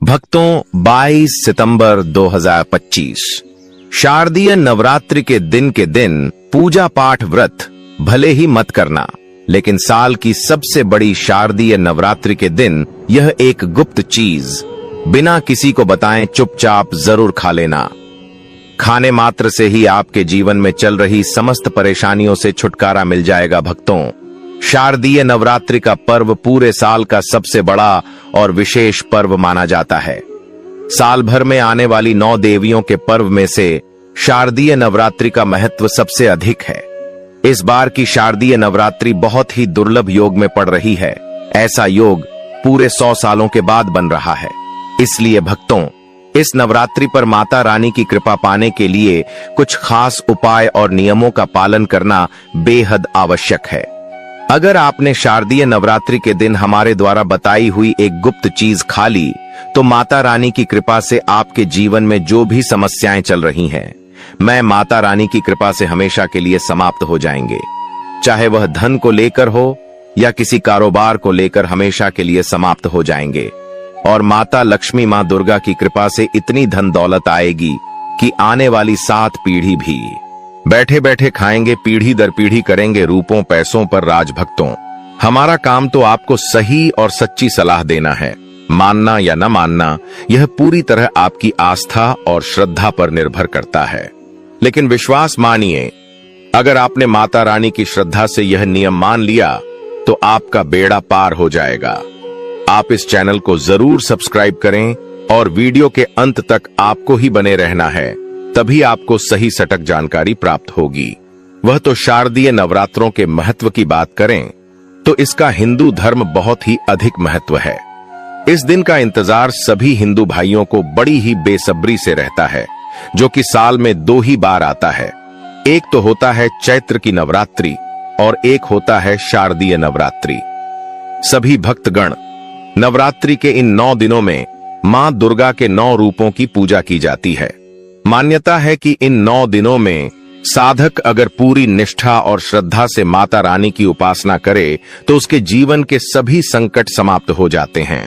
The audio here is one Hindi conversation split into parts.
भक्तों 22 सितंबर 2025 शारदीय नवरात्रि के दिन पूजा पाठ व्रत भले ही मत करना, लेकिन साल की सबसे बड़ी शारदीय नवरात्रि के दिन यह एक गुप्त चीज बिना किसी को बताएं चुपचाप जरूर खा लेना। खाने मात्र से ही आपके जीवन में चल रही समस्त परेशानियों से छुटकारा मिल जाएगा। भक्तों, शारदीय नवरात्रि का पर्व पूरे साल का सबसे बड़ा और विशेष पर्व माना जाता है। साल भर में आने वाली 9 देवियों के पर्व में से शारदीय नवरात्रि का महत्व सबसे अधिक है। इस बार की शारदीय नवरात्रि बहुत ही दुर्लभ योग में पड़ रही है। ऐसा योग पूरे 100 सालों के बाद बन रहा है। इसलिए भक्तों, इस नवरात्रि पर माता रानी की कृपा पाने के लिए कुछ खास उपाय और नियमों का पालन करना बेहद आवश्यक है। अगर आपने शारदीय नवरात्रि के दिन हमारे द्वारा बताई हुई एक गुप्त चीज खा ली, तो माता रानी की कृपा से आपके जीवन में जो भी समस्याएं चल रही हैं, मैं माता रानी की कृपा से हमेशा के लिए समाप्त हो जाएंगे। चाहे वह धन को लेकर हो या किसी कारोबार को लेकर, हमेशा के लिए समाप्त हो जाएंगे। और माता लक्ष्मी, मां दुर्गा की कृपा से इतनी धन दौलत आएगी कि आने वाली 7 पीढ़ी भी बैठे बैठे खाएंगे, पीढ़ी दर पीढ़ी करेंगे रूपों पैसों पर राज। भक्तों, हमारा काम तो आपको सही और सच्ची सलाह देना है। मानना या न मानना, यह पूरी तरह आपकी आस्था और श्रद्धा पर निर्भर करता है। लेकिन विश्वास मानिए, अगर आपने माता रानी की श्रद्धा से यह नियम मान लिया तो आपका बेड़ा पार हो जाएगा। आप इस चैनल को जरूर सब्सक्राइब करें और वीडियो के अंत तक आपको ही बने रहना है, तभी आपको सही सटीक जानकारी प्राप्त होगी। वह तो शारदीय नवरात्रों के महत्व की बात करें तो इसका हिंदू धर्म बहुत ही अधिक महत्व है। इस दिन का इंतजार सभी हिंदू भाइयों को बड़ी ही बेसब्री से रहता है, जो कि साल में 2 ही बार आता है। एक तो होता है चैत्र की नवरात्रि और एक होता है शारदीय नवरात्रि। सभी भक्तगण, नवरात्रि के इन 9 दिनों में मां दुर्गा के 9 रूपों की पूजा की जाती है। मान्यता है कि इन 9 दिनों में साधक अगर पूरी निष्ठा और श्रद्धा से माता रानी की उपासना करे तो उसके जीवन के सभी संकट समाप्त हो जाते हैं।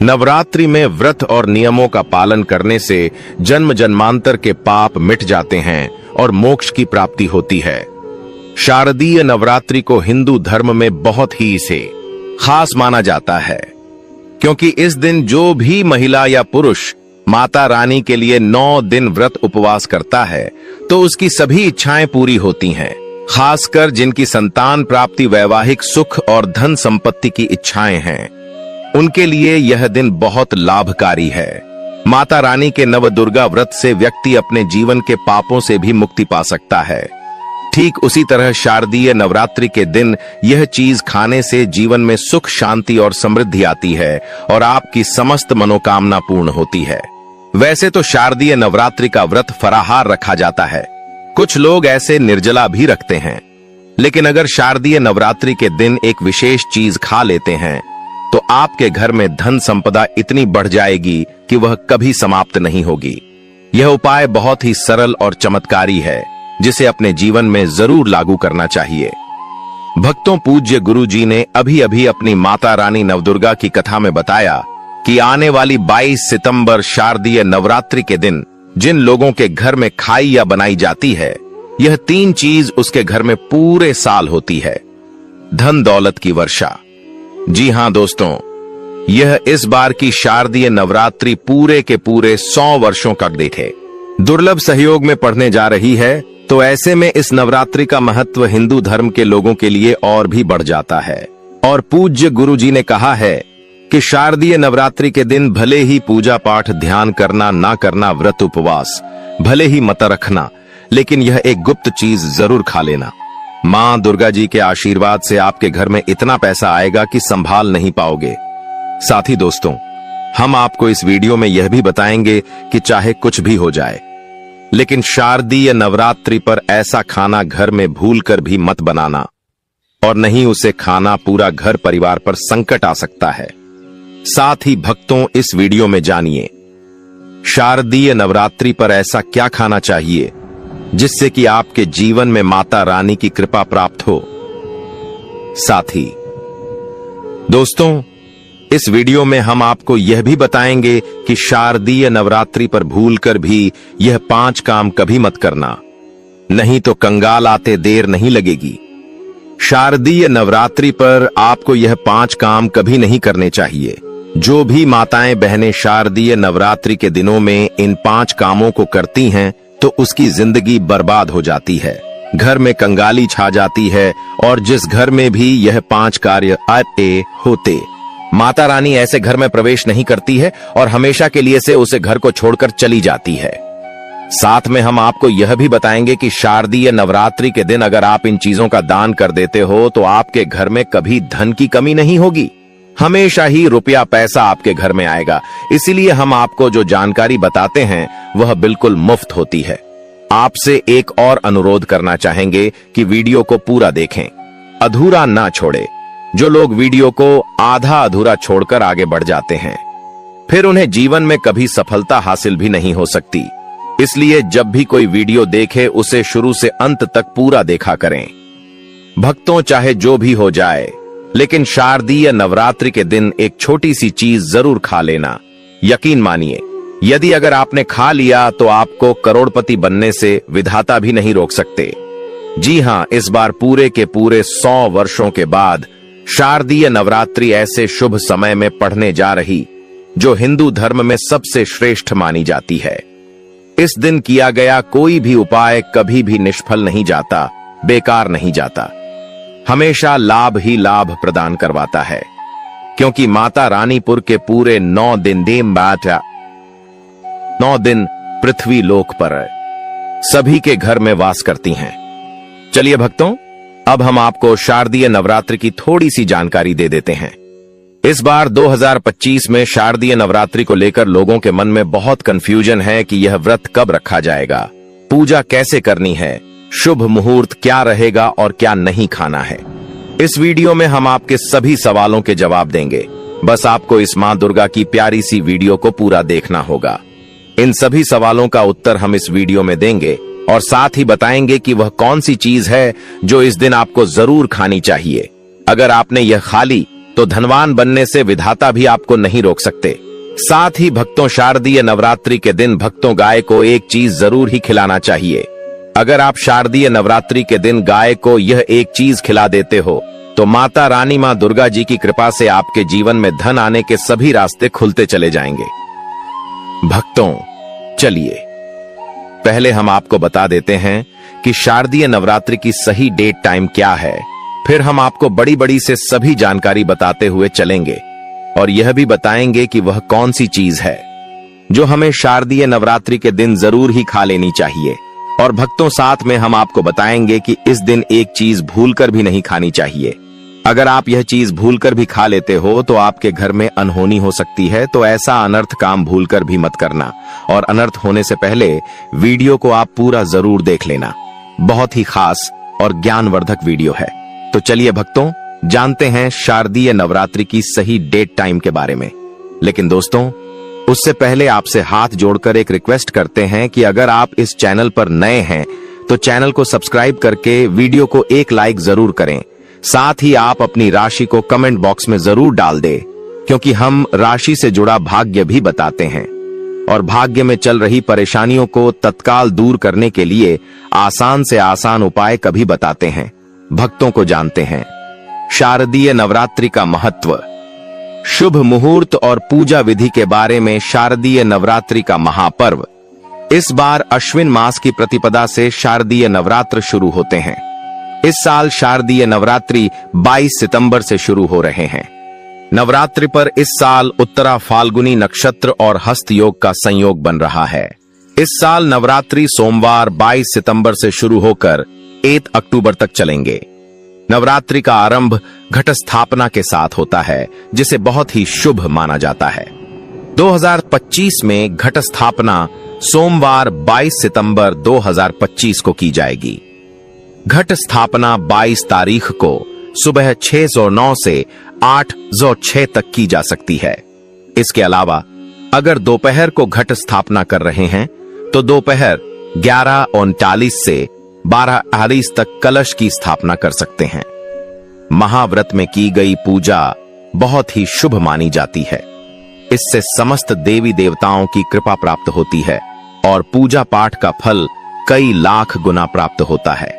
नवरात्रि में व्रत और नियमों का पालन करने से जन्म जन्मांतर के पाप मिट जाते हैं और मोक्ष की प्राप्ति होती है। शारदीय नवरात्रि को हिंदू धर्म में बहुत ही इसे खास माना जाता है, क्योंकि इस दिन जो भी महिला या पुरुष माता रानी के लिए 9 दिन व्रत उपवास करता है तो उसकी सभी इच्छाएं पूरी होती हैं। खासकर जिनकी संतान प्राप्ति, वैवाहिक सुख और धन संपत्ति की इच्छाएं हैं, उनके लिए यह दिन बहुत लाभकारी है। माता रानी के नवदुर्गा व्रत से व्यक्ति अपने जीवन के पापों से भी मुक्ति पा सकता है। ठीक उसी तरह शारदीय नवरात्रि के दिन यह चीज खाने से जीवन में सुख, शांति और समृद्धि आती है और आपकी समस्त मनोकामना पूर्ण होती है। वैसे तो शारदीय नवरात्रि का व्रत फराहार रखा जाता है, कुछ लोग ऐसे निर्जला भी रखते हैं। लेकिन अगर शारदीय नवरात्रि के दिन एक विशेष चीज खा लेते हैं तो आपके घर में धन संपदा इतनी बढ़ जाएगी कि वह कभी समाप्त नहीं होगी। यह उपाय बहुत ही सरल और चमत्कारी है, जिसे अपने जीवन में जरूर लागू करना चाहिए। भक्तों, पूज्य गुरु जी ने अभी अभी अपनी माता रानी नवदुर्गा की कथा में बताया कि आने वाली 22 सितंबर शारदीय नवरात्रि के दिन जिन लोगों के घर में खाई या बनाई जाती है, यह 3 चीज उसके घर में पूरे साल होती है। धन दौलत की वर्षा। जी हां दोस्तों, यह इस बार की शारदीय नवरात्रि पूरे के पूरे 100 वर्षों का देखे दुर्लभ सहयोग में पढ़ने जा रही है। तो ऐसे में इस नवरात्रि का महत्व हिंदू धर्म के लोगों के लिए और भी बढ़ जाता है। और पूज्य गुरु जी ने कहा है कि शारदीय नवरात्रि के दिन भले ही पूजा पाठ, ध्यान करना ना करना, व्रत उपवास भले ही मत रखना, लेकिन यह एक गुप्त चीज जरूर खा लेना। मां दुर्गा जी के आशीर्वाद से आपके घर में इतना पैसा आएगा कि संभाल नहीं पाओगे। साथ ही दोस्तों, हम आपको इस वीडियो में यह भी बताएंगे कि चाहे कुछ भी हो जाए, लेकिन शारदीय नवरात्रि पर ऐसा खाना घर में भूलकर भी मत बनाना, और नहीं उसे खाना पूरा घर परिवार पर संकट आ सकता है। साथ ही भक्तों, इस वीडियो में जानिए शारदीय नवरात्रि पर ऐसा क्या खाना चाहिए जिससे कि आपके जीवन में माता रानी की कृपा प्राप्त हो। साथ ही दोस्तों, इस वीडियो में हम आपको यह भी बताएंगे कि शारदीय नवरात्रि पर भूलकर भी यह 5 काम कभी मत करना, नहीं तो कंगाल आते देर नहीं लगेगी। शारदीय नवरात्रि पर आपको यह 5 काम कभी नहीं करने चाहिए। जो भी माताएं बहनें शारदीय नवरात्रि के दिनों में इन 5 कामों को करती हैं तो उसकी जिंदगी बर्बाद हो जाती है, घर में कंगाली छा जाती है, और जिस घर में भी यह 5 कार्य होते, माता रानी ऐसे घर में प्रवेश नहीं करती है और हमेशा के लिए से उसे घर को छोड़कर चली जाती है। साथ में हम आपको यह भी बताएंगे कि शारदीय नवरात्रि के दिन अगर आप इन चीजों का दान कर देते हो तो आपके घर में कभी धन की कमी नहीं होगी, हमेशा ही रुपया पैसा आपके घर में आएगा। इसीलिए हम आपको जो जानकारी बताते हैं वह बिल्कुल मुफ्त होती है। आपसे एक और अनुरोध करना चाहेंगे कि वीडियो को पूरा देखें, अधूरा ना छोड़े। जो लोग वीडियो को आधा अधूरा छोड़कर आगे बढ़ जाते हैं फिर उन्हें जीवन में कभी सफलता हासिल भी नहीं हो सकती। इसलिए जब भी कोई वीडियो देखे उसे शुरू से अंत तक पूरा देखा करें। भक्तों, चाहे जो भी हो जाए, लेकिन शारदीय नवरात्रि के दिन एक छोटी सी चीज जरूर खा लेना। यकीन मानिए, यदि अगर आपने खा लिया तो आपको करोड़पति बनने से विधाता भी नहीं रोक सकते। जी हां, इस बार पूरे के पूरे 100 वर्षों के बाद शारदीय नवरात्रि ऐसे शुभ समय में पढ़ने जा रही जो हिंदू धर्म में सबसे श्रेष्ठ मानी जाती है। इस दिन किया गया कोई भी उपाय कभी भी निष्फल नहीं जाता, बेकार नहीं जाता, हमेशा लाभ ही लाभ प्रदान करवाता है, क्योंकि माता रानीपुर के पूरे 9 दिन पृथ्वी लोक पर सभी के घर में वास करती हैं। चलिए भक्तों, अब हम आपको शारदीय नवरात्रि की थोड़ी सी जानकारी दे देते हैं। इस बार 2025 में शारदीय नवरात्रि को लेकर लोगों के मन में बहुत कंफ्यूजन है कि यह व्रत कब रखा जाएगा, पूजा कैसे करनी है, शुभ मुहूर्त क्या रहेगा और क्या नहीं खाना है। इस वीडियो में हम आपके सभी सवालों के जवाब देंगे। बस आपको इस मां दुर्गा की प्यारी सी वीडियो को पूरा देखना होगा। इन सभी सवालों का उत्तर हम इस वीडियो में देंगे और साथ ही बताएंगे कि वह कौन सी चीज है जो इस दिन आपको जरूर खानी चाहिए। अगर आपने यह खा ली तो धनवान बनने से विधाता भी आपको नहीं रोक सकते। साथ ही भक्तों, शारदीय नवरात्रि के दिन भक्तों गाय को एक चीज जरूर ही खिलाना चाहिए। अगर आप शारदीय नवरात्रि के दिन गाय को यह एक चीज खिला देते हो तो माता रानी मां दुर्गा जी की कृपा से आपके जीवन में धन आने के सभी रास्ते खुलते चले जाएंगे। भक्तों, चलिए पहले हम आपको बता देते हैं कि शारदीय नवरात्रि की सही डेट टाइम क्या है, फिर हम आपको बड़ी बड़ी से सभी जानकारी बताते हुए चलेंगे और यह भी बताएंगे कि वह कौन सी चीज है जो हमें शारदीय नवरात्रि के दिन जरूर ही खा लेनी चाहिए। और भक्तों, साथ में हम आपको बताएंगे कि इस दिन एक चीज भूलकर भी नहीं खानी चाहिए। अगर आप यह चीज भूलकर भी खा लेते हो तो आपके घर में अनहोनी हो सकती है, तो ऐसा अनर्थ काम भूलकर भी मत करना। और अनर्थ होने से पहले वीडियो को आप पूरा जरूर देख लेना। बहुत ही खास और ज्ञानवर्धक वीडियो है। तो चलिए भक्तों, जानते हैं शारदीय नवरात्रि की सही डेट टाइम के बारे में। लेकिन दोस्तों, उससे पहले आपसे हाथ जोड़कर एक रिक्वेस्ट करते हैं कि अगर आप इस चैनल पर नए हैं तो चैनल को सब्सक्राइब करके वीडियो को एक लाइक जरूर करें। साथ ही आप अपनी राशि को कमेंट बॉक्स में जरूर डाल दें, क्योंकि हम राशि से जुड़ा भाग्य भी बताते हैं और भाग्य में चल रही परेशानियों को तत्काल दूर करने के लिए आसान से आसान उपाय कभी बताते हैं। भक्तों को जानते हैं शारदीय नवरात्रि का महत्व, शुभ मुहूर्त और पूजा विधि के बारे में। शारदीय नवरात्रि का महापर्व इस बार अश्विन मास की प्रतिपदा से शारदीय नवरात्र शुरू होते हैं। इस साल शारदीय नवरात्रि 22 सितंबर से शुरू हो रहे हैं। नवरात्रि पर इस साल उत्तरा फाल्गुनी नक्षत्र और हस्त योग का संयोग बन रहा है। इस साल नवरात्रि सोमवार 22 सितंबर से शुरू होकर 1 अक्टूबर तक चलेंगे। नवरात्रि का आरंभ घट स्थापना के साथ होता है, जिसे बहुत ही शुभ माना जाता है। 2025 में घट स्थापना सोमवार 22 सितंबर 2025 को की जाएगी। घट स्थापना 22 तारीख को सुबह 6:09 से 8:06 तक की जा सकती है। इसके अलावा अगर दोपहर को घट स्थापना कर रहे हैं तो दोपहर 11:39 से 12:38 तक कलश की स्थापना कर सकते हैं। महाव्रत में की गई पूजा बहुत ही शुभ मानी जाती है। इससे समस्त देवी देवताओं की कृपा प्राप्त होती है और पूजा पाठ का फल कई लाख गुना प्राप्त होता है।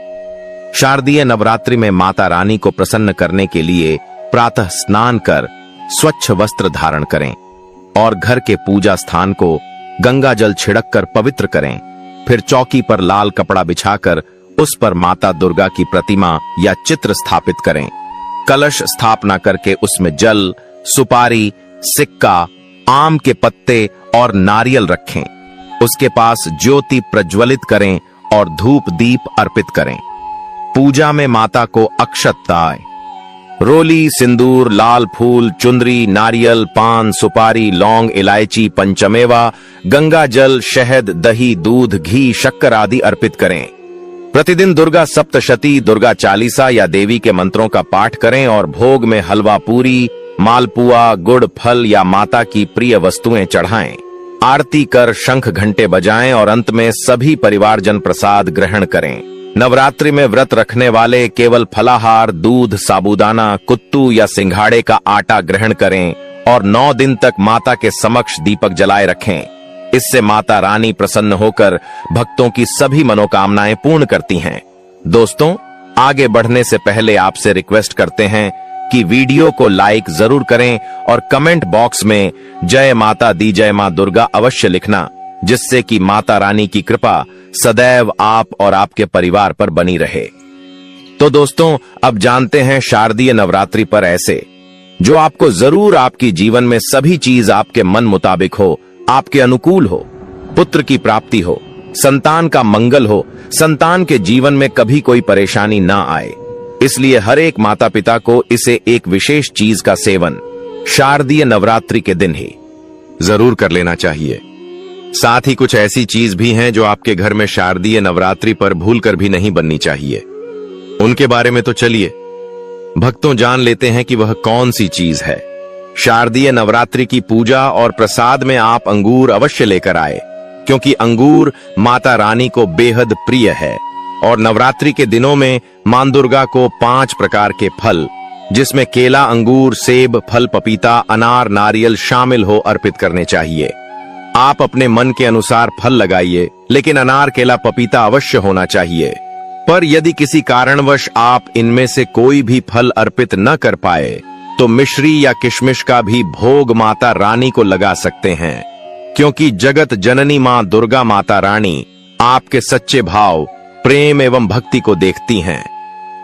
शारदीय नवरात्रि में माता रानी को प्रसन्न करने के लिए प्रातः स्नान कर स्वच्छ वस्त्र धारण करें और घर के पूजा स्थान को गंगा जल छिड़क कर पवित्र करें। फिर चौकी पर लाल कपड़ा बिछाकर उस पर माता दुर्गा की प्रतिमा या चित्र स्थापित करें। कलश स्थापना करके उसमें जल, सुपारी, सिक्का, आम के पत्ते और नारियल रखें। उसके पास ज्योति प्रज्वलित करें और धूप दीप अर्पित करें। पूजा में माता को अक्षत दाएं, रोली, सिंदूर, लाल फूल, चुंदरी, नारियल, पान, सुपारी, लौंग, इलायची, पंचमेवा, गंगा जल, शहद, दही, दूध, घी, शक्कर आदि अर्पित करें। प्रतिदिन दुर्गा सप्तशती, दुर्गा चालीसा या देवी के मंत्रों का पाठ करें और भोग में हलवा पूरी, मालपुआ, गुड़, फल या माता की प्रिय वस्तुएं चढ़ाएं। आरती कर शंख घंटे बजाएं और अंत में सभी परिवारजन प्रसाद ग्रहण करें। नवरात्रि में व्रत रखने वाले केवल फलाहार, दूध, साबूदाना, कुत्तू या सिंघाड़े का आटा ग्रहण करें और 9 दिन तक माता के समक्ष दीपक जलाए रखें। इससे माता रानी प्रसन्न होकर भक्तों की सभी मनोकामनाएं पूर्ण करती हैं। दोस्तों, आगे बढ़ने से पहले आपसे रिक्वेस्ट करते हैं कि वीडियो को लाइक जरूर करें और कमेंट बॉक्स में जय माता दी, जय मां दुर्गा अवश्य लिखना, जिससे कि माता रानी की कृपा सदैव आप और आपके परिवार पर बनी रहे। तो दोस्तों, अब जानते हैं शारदीय नवरात्रि पर ऐसे जो आपको जरूर आपकी जीवन में सभी चीज आपके मन मुताबिक हो, आपके अनुकूल हो, पुत्र की प्राप्ति हो, संतान का मंगल हो, संतान के जीवन में कभी कोई परेशानी ना आए। इसलिए हर एक माता पिता को इसे एक विशेष चीज का सेवन शारदीय नवरात्रि के दिन ही जरूर कर लेना चाहिए। साथ ही कुछ ऐसी चीज भी हैं जो आपके घर में शारदीय नवरात्रि पर भूलकर भी नहीं बननी चाहिए। उनके बारे में तो चलिए भक्तों जान लेते हैं कि वह कौन सी चीज है। शारदीय नवरात्रि की पूजा और प्रसाद में आप अंगूर अवश्य लेकर आए, क्योंकि अंगूर माता रानी को बेहद प्रिय है और नवरात्रि के दिनों में मां दुर्गा को 5 प्रकार के फल, जिसमें केला, अंगूर, सेब, फल पपीता, अनार, नारियल शामिल हो अर्पित करने चाहिए। आप अपने मन के अनुसार फल लगाइए, लेकिन अनार, केला, पपीता अवश्य होना चाहिए। पर यदि किसी कारणवश आप इनमें से कोई भी फल अर्पित न कर पाए तो मिश्री या किशमिश का भी भोग माता रानी को लगा सकते हैं, क्योंकि जगत जननी मां दुर्गा माता रानी आपके सच्चे भाव, प्रेम एवं भक्ति को देखती हैं।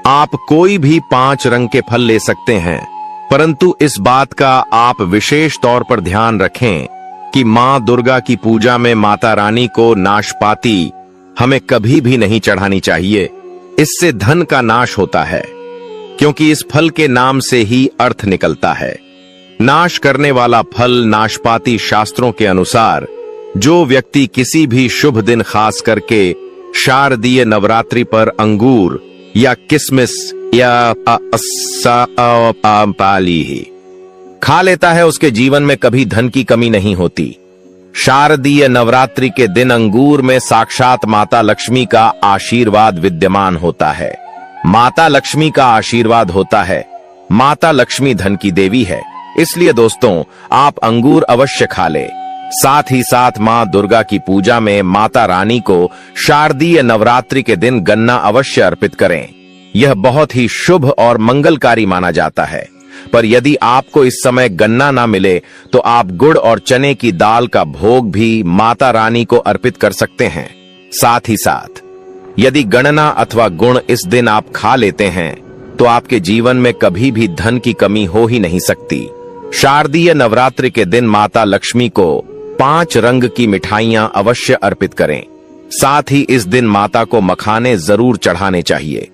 आप कोई भी 5 रंग के फल ले सकते हैं, परंतु इस बात का आप विशेष तौर पर ध्यान रखें कि मां दुर्गा की पूजा में माता रानी को नाशपाती हमें कभी भी नहीं चढ़ानी चाहिए। इससे धन का नाश होता है, क्योंकि इस फल के नाम से ही अर्थ निकलता है। नाश करने वाला फल नाशपाती शास्त्रों के अनुसार जो व्यक्ति किसी भी शुभ दिन खास करके शारदीय नवरात्रि पर अंगूर या किसमिस या पाली ही खा लेता है, उसके जीवन में कभी धन की कमी नहीं होती। शारदीय नवरात्रि के दिन अंगूर में साक्षात माता लक्ष्मी का आशीर्वाद विद्यमान होता है। माता लक्ष्मी का आशीर्वाद होता है। माता लक्ष्मी धन की देवी है, इसलिए दोस्तों आप अंगूर अवश्य खा ले। साथ ही साथ मां दुर्गा की पूजा में माता रानी को शारदीय नवरात्रि के दिन गन्ना अवश्य अर्पित करें। यह बहुत ही शुभ और मंगलकारी माना जाता है। पर यदि आपको इस समय गन्ना ना मिले तो आप गुड़ और चने की दाल का भोग भी माता रानी को अर्पित कर सकते हैं। साथ ही साथ यदि गणना अथवा गुण इस दिन आप खा लेते हैं तो आपके जीवन में कभी भी धन की कमी हो ही नहीं सकती। शारदीय नवरात्रि के दिन माता लक्ष्मी को 5 रंग की मिठाइयां अवश्य अर्पित करें। साथ ही इस दिन माता को मखाने जरूर चढ़ाने चाहिए।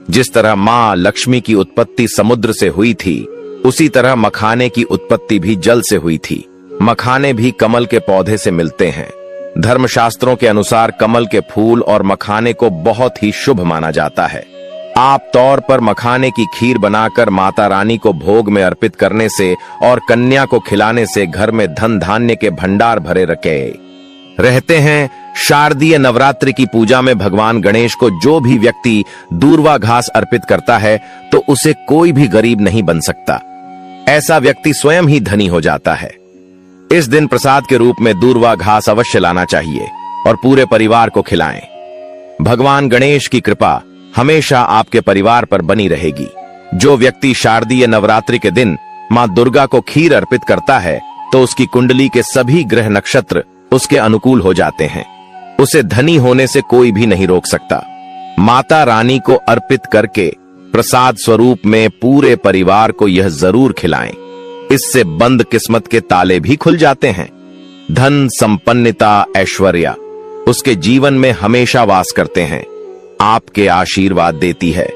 जिस तरह मां लक्ष्मी की उत्पत्ति समुद्र से हुई थी, उसी तरह मखाने की उत्पत्ति भी जल से हुई थी। मखाने भी कमल के पौधे से मिलते हैं। धर्मशास्त्रों के अनुसार कमल के फूल और मखाने को बहुत ही शुभ माना जाता है। आप तौर पर मखाने की खीर बनाकर माता रानी को भोग में अर्पित करने से और कन्या को खिलाने से घर में धन धान्य के भंडार भरे रखे रहते हैं। शारदीय नवरात्रि की पूजा में भगवान गणेश को जो भी व्यक्ति दूर्वा घास अर्पित करता है तो उसे कोई भी गरीब नहीं बन सकता। ऐसा व्यक्ति स्वयं ही धनी हो जाता है। इस दिन प्रसाद के रूप में दूर्वा घास अवश्य लाना चाहिए और पूरे परिवार को खिलाएं। भगवान गणेश की कृपा हमेशा आपके परिवार पर बनी रहेगी। जो व्यक्ति शारदीय नवरात्रि के दिन मां दुर्गा को खीर अर्पित करता है तो उसकी कुंडली के सभी ग्रह नक्षत्र उसके अनुकूल हो जाते हैं। उसे धनी होने से कोई भी नहीं रोक सकता। माता रानी को अर्पित करके प्रसाद स्वरूप में पूरे परिवार को यह जरूर खिलाएं। इससे बंद किस्मत के ताले भी खुल जाते हैं। धन, संपन्नता, ऐश्वर्य उसके जीवन में हमेशा वास करते हैं। आपके आशीर्वाद देती है।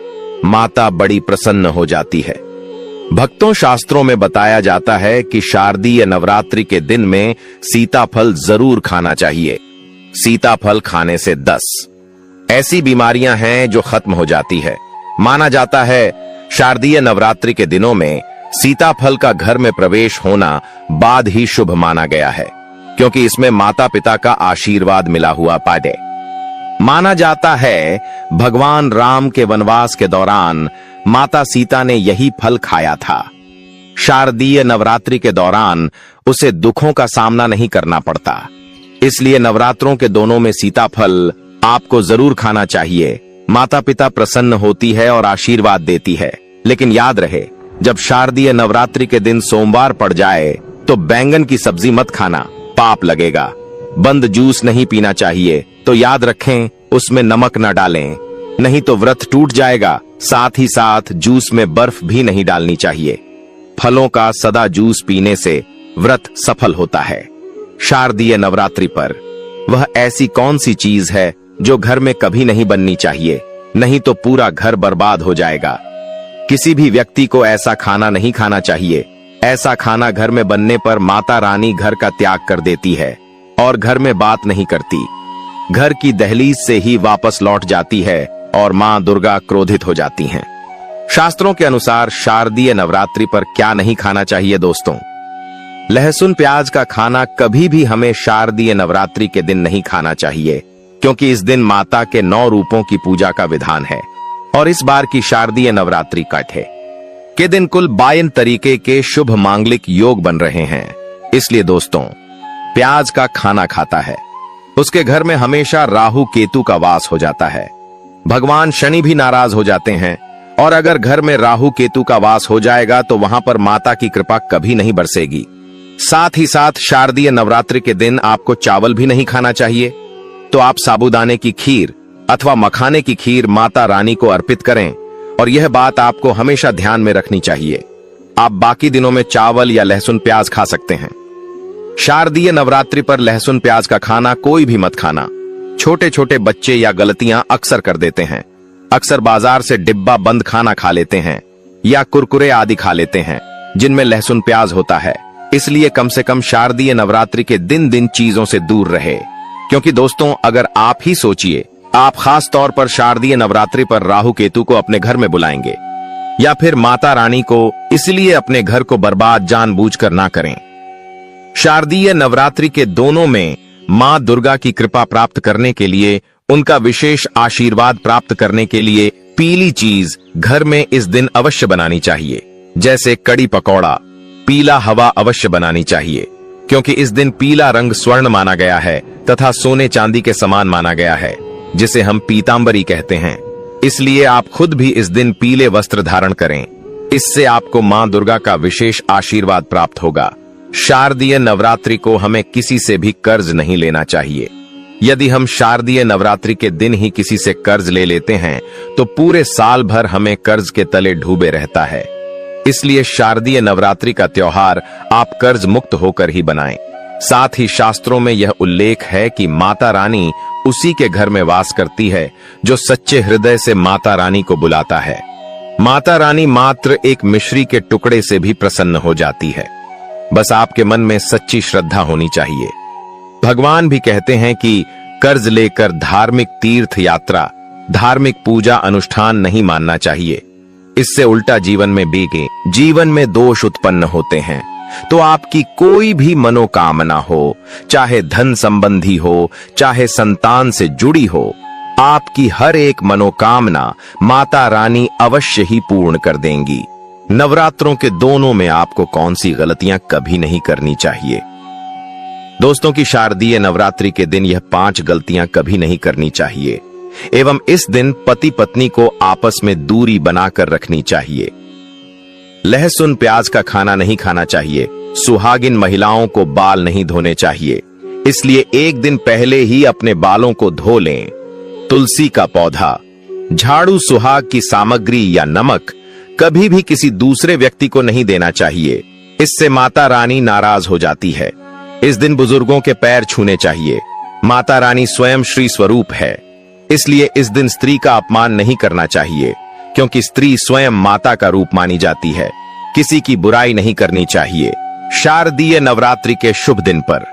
माता बड़ी प्रसन्न हो जाती है। भक्तों, शास्त्रों में बताया जाता है कि शारदीय नवरात्रि के दिन में सीताफल जरूर खाना चाहिए। सीताफल खाने से 10 ऐसी बीमारियां हैं जो खत्म हो जाती है। माना जाता है शारदीय नवरात्रि के दिनों में सीताफल का घर में प्रवेश होना बाद ही शुभ माना गया है, क्योंकि इसमें माता पिता का आशीर्वाद मिला हुआ पाए। माना जाता है भगवान राम के वनवास के दौरान माता सीता ने यही फल खाया था। शारदीय नवरात्रि के दौरान उसे दुखों का सामना नहीं करना पड़ता। इसलिए नवरात्रों के दोनों में सीताफल आपको जरूर खाना चाहिए। माता पिता प्रसन्न होती है और आशीर्वाद देती है। लेकिन याद रहे, जब शारदीय नवरात्रि के दिन सोमवार पड़ जाए तो बैंगन की सब्जी मत खाना, पाप लगेगा। बंद जूस नहीं पीना चाहिए, तो याद रखें उसमें नमक न डालें, नहीं तो व्रत टूट जाएगा। साथ ही साथ जूस में बर्फ भी नहीं डालनी चाहिए। फलों का सदा जूस पीने से व्रत सफल होता है। शारदीय नवरात्रि पर वह ऐसी कौन सी चीज है जो घर में कभी नहीं बननी चाहिए, नहीं तो पूरा घर बर्बाद हो जाएगा। किसी भी व्यक्ति को ऐसा खाना नहीं खाना चाहिए। ऐसा खाना घर में बनने पर माता रानी घर का त्याग कर देती है और घर में बात नहीं करती। घर की दहलीज से ही वापस लौट जाती है और मां दुर्गा क्रोधित हो जाती हैं। शास्त्रों के अनुसार शारदीय नवरात्रि पर क्या नहीं खाना चाहिए दोस्तों? लहसुन प्याज का खाना कभी भी हमें शारदीय नवरात्रि के दिन नहीं खाना चाहिए, क्योंकि इस दिन माता के 9 रूपों की पूजा का विधान है और इस बार की शारदीय नवरात्रि कठ के दिन कुल 52 तरीके के शुभ मांगलिक योग बन रहे हैं। इसलिए दोस्तों, प्याज का खाना खाता है उसके घर में हमेशा राहु केतु का वास हो जाता है। भगवान शनि भी नाराज हो जाते हैं और अगर घर में राहु केतु का वास हो जाएगा तो वहां पर माता की कृपा कभी नहीं बरसेगी। साथ ही साथ शारदीय नवरात्रि के दिन आपको चावल भी नहीं खाना चाहिए। तो आप साबूदाने की खीर अथवा मखाने की खीर माता रानी को अर्पित करें और यह बात आपको हमेशा ध्यान में रखनी चाहिए। आप बाकी दिनों में चावल या लहसुन प्याज खा सकते हैं। शारदीय नवरात्रि पर लहसुन प्याज का खाना कोई भी मत खाना। छोटे छोटे बच्चे या गलतियां अक्सर कर देते हैं। अक्सर बाजार से डिब्बा बंद खाना खा लेते हैं या कुरकुरे आदि खा लेते हैं जिनमें लहसुन प्याज होता है। इसलिए कम से कम शारदीय नवरात्रि के दिन चीजों से दूर रहे। क्योंकि दोस्तों, अगर आप ही सोचिए, आप खास तौर पर शारदीय नवरात्रि पर राहु केतु को अपने घर में बुलाएंगे या फिर माता रानी को, इसलिए अपने घर को बर्बाद जानबूझकर ना करें। शारदीय नवरात्रि के दोनों में मां दुर्गा की कृपा प्राप्त करने के लिए, उनका विशेष आशीर्वाद प्राप्त करने के लिए पीली चीज घर में इस दिन अवश्य बनानी चाहिए। जैसे कड़ी पकौड़ा, पीला हवा अवश्य बनानी चाहिए, क्योंकि इस दिन पीला रंग स्वर्ण माना गया है तथा सोने चांदी के समान माना गया है, जिसे हम पीतांबरी कहते हैं। इसलिए आप खुद भी इस दिन पीले वस्त्र धारण करें। इससे आपको मां दुर्गा का विशेष आशीर्वाद प्राप्त होगा। शारदीय नवरात्रि को हमें किसी से भी कर्ज नहीं लेना चाहिए। यदि हम शारदीय नवरात्रि के दिन ही किसी से कर्ज ले लेते हैं तो पूरे साल भर हमें कर्ज के तले डूबे रहता है। इसलिए शारदीय नवरात्रि का त्योहार आप कर्ज मुक्त होकर ही बनाएं। साथ ही शास्त्रों में यह उल्लेख है कि माता रानी उसी के घर में वास करती है जो सच्चे हृदय से माता रानी को बुलाता है। माता रानी मात्र एक मिश्री के टुकड़े से भी प्रसन्न हो जाती है। बस आपके मन में सच्ची श्रद्धा होनी चाहिए। भगवान भी कहते हैं कि कर्ज लेकर धार्मिक तीर्थ यात्रा, धार्मिक पूजा अनुष्ठान नहीं मानना चाहिए। इससे उल्टा जीवन में बीगे, जीवन में दोष उत्पन्न होते हैं। तो आपकी कोई भी मनोकामना हो, चाहे धन संबंधी हो, चाहे संतान से जुड़ी हो, आपकी हर एक मनोकामना माता रानी अवश्य ही पूर्ण कर देंगी। नवरात्रों के दोनों में आपको कौन सी गलतियां कभी नहीं करनी चाहिए? दोस्तों की शारदीय नवरात्रि के दिन यह 5 गलतियां कभी नहीं करनी चाहिए एवं इस दिन पति पत्नी को आपस में दूरी बनाकर रखनी चाहिए। लहसुन प्याज का खाना नहीं खाना चाहिए। सुहागिन महिलाओं को बाल नहीं धोने चाहिए, इसलिए एक दिन पहले ही अपने बालों को धो लें। तुलसी का पौधा, झाड़ू, सुहाग की सामग्री या नमक कभी भी किसी दूसरे व्यक्ति को नहीं देना चाहिए। इससे माता रानी नाराज हो जाती है। इस दिन बुजुर्गों के पैर छूने चाहिए। माता रानी स्वयं श्री स्वरूप है, इसलिए इस दिन स्त्री का अपमान नहीं करना चाहिए, क्योंकि स्त्री स्वयं माता का रूप मानी जाती है। किसी की बुराई नहीं करनी चाहिए। शारदीय नवरात्रि के शुभ दिन पर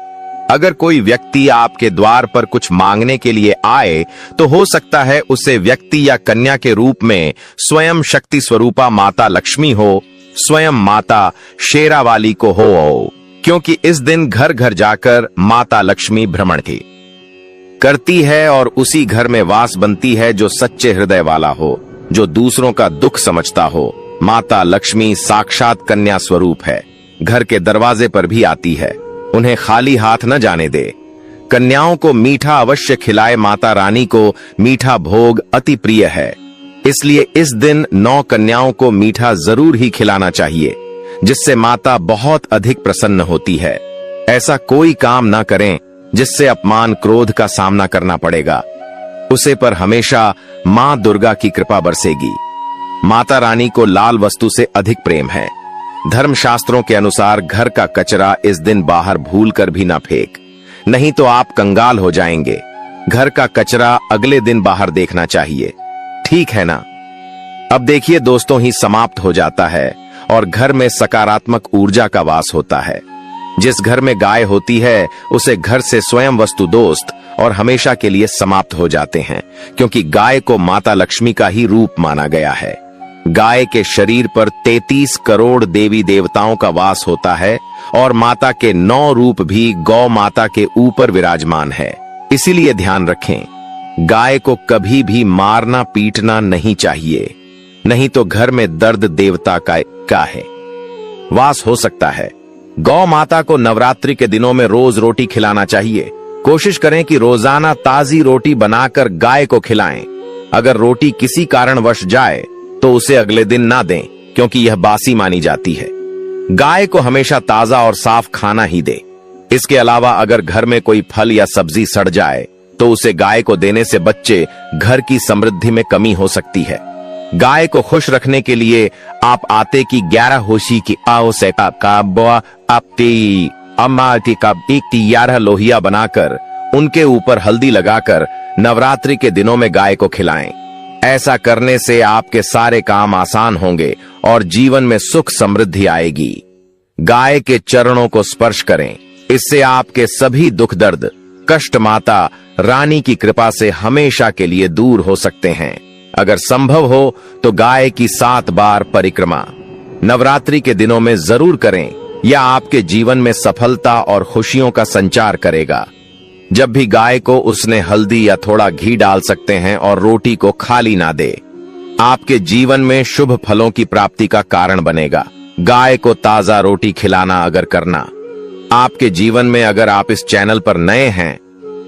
अगर कोई व्यक्ति आपके द्वार पर कुछ मांगने के लिए आए तो हो सकता है उसे व्यक्ति या कन्या के रूप में स्वयं शक्ति स्वरूपा माता लक्ष्मी हो, स्वयं माता शेरावाली को हो, क्योंकि इस दिन घर घर जाकर माता लक्ष्मी भ्रमण करती है और उसी घर में वास बनती है जो सच्चे हृदय वाला हो, जो दूसरों का दुख समझता हो। माता लक्ष्मी साक्षात कन्या स्वरूप है, घर के दरवाजे पर भी आती है। उन्हें खाली हाथ न जाने दे। कन्याओं को मीठा अवश्य खिलाए। माता रानी को मीठा भोग अति प्रिय है, इसलिए इस दिन 9 कन्याओं को मीठा जरूर ही खिलाना चाहिए, जिससे माता बहुत अधिक प्रसन्न होती है। ऐसा कोई काम ना करें जिससे अपमान क्रोध का सामना करना पड़ेगा। उसे पर हमेशा मां दुर्गा की कृपा बरसेगी। माता रानी को लाल वस्तु से अधिक प्रेम है। धर्मशास्त्रों के अनुसार घर का कचरा इस दिन बाहर भूलकर भी ना फेंक, नहीं तो आप कंगाल हो जाएंगे। घर का कचरा अगले दिन बाहर देखना चाहिए, ठीक है ना? अब देखिए दोस्तों, ही समाप्त हो जाता है और घर में सकारात्मक ऊर्जा का वास होता है। जिस घर में गाय होती है उसे घर से स्वयं वस्तु दोस्त और हमेशा के लिए समाप्त हो जाते हैं, क्योंकि गाय को माता लक्ष्मी का ही रूप माना गया है। गाय के शरीर पर 33 करोड़ देवी देवताओं का वास होता है और माता के 9 रूप भी गौ माता के ऊपर विराजमान है। इसीलिए ध्यान रखें, गाय को कभी भी मारना पीटना नहीं चाहिए, नहीं तो घर में दर्द देवता का है वास हो सकता है। गौ माता को नवरात्रि के दिनों में रोज रोटी खिलाना चाहिए। कोशिश करें कि रोजाना ताजी रोटी बनाकर गाय को खिलाएं। अगर रोटी किसी कारणवश जाए तो उसे अगले दिन ना दें, क्योंकि यह बासी मानी जाती है। गाय को हमेशा ताजा और साफ खाना ही दे। इसके अलावा अगर घर में कोई फल या सब्जी सड़ जाए तो उसे गाय को देने से बच्चे घर की समृद्धि में कमी हो सकती है। गाय को खुश रखने के लिए आप आटे की 11 होशी की आओ से एक 11 लोहिया बनाकर उनके ऊपर हल्दी लगाकर नवरात्रि के दिनों में गाय को खिलाएं। ऐसा करने से आपके सारे काम आसान होंगे और जीवन में सुख समृद्धि आएगी। गाय के चरणों को स्पर्श करें, इससे आपके सभी दुख दर्द कष्ट माता रानी की कृपा से हमेशा के लिए दूर हो सकते हैं। अगर संभव हो तो गाय की 7 बार परिक्रमा नवरात्रि के दिनों में जरूर करें, यह आपके जीवन में सफलता और खुशियों का संचार करेगा। जब भी गाय को उसने हल्दी या थोड़ा घी डाल सकते हैं और रोटी को खाली ना दे। आपके जीवन में शुभ फलों की प्राप्ति का कारण बनेगा। गाय को ताजा रोटी खिलाना अगर करना आपके जीवन में, अगर आप इस चैनल पर नए हैं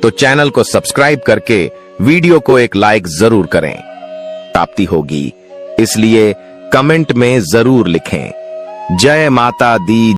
तो चैनल को सब्सक्राइब करके वीडियो को एक लाइक जरूर करें, प्राप्ति होगी। इसलिए कमेंट में जरूर लिखें, जय माता दी।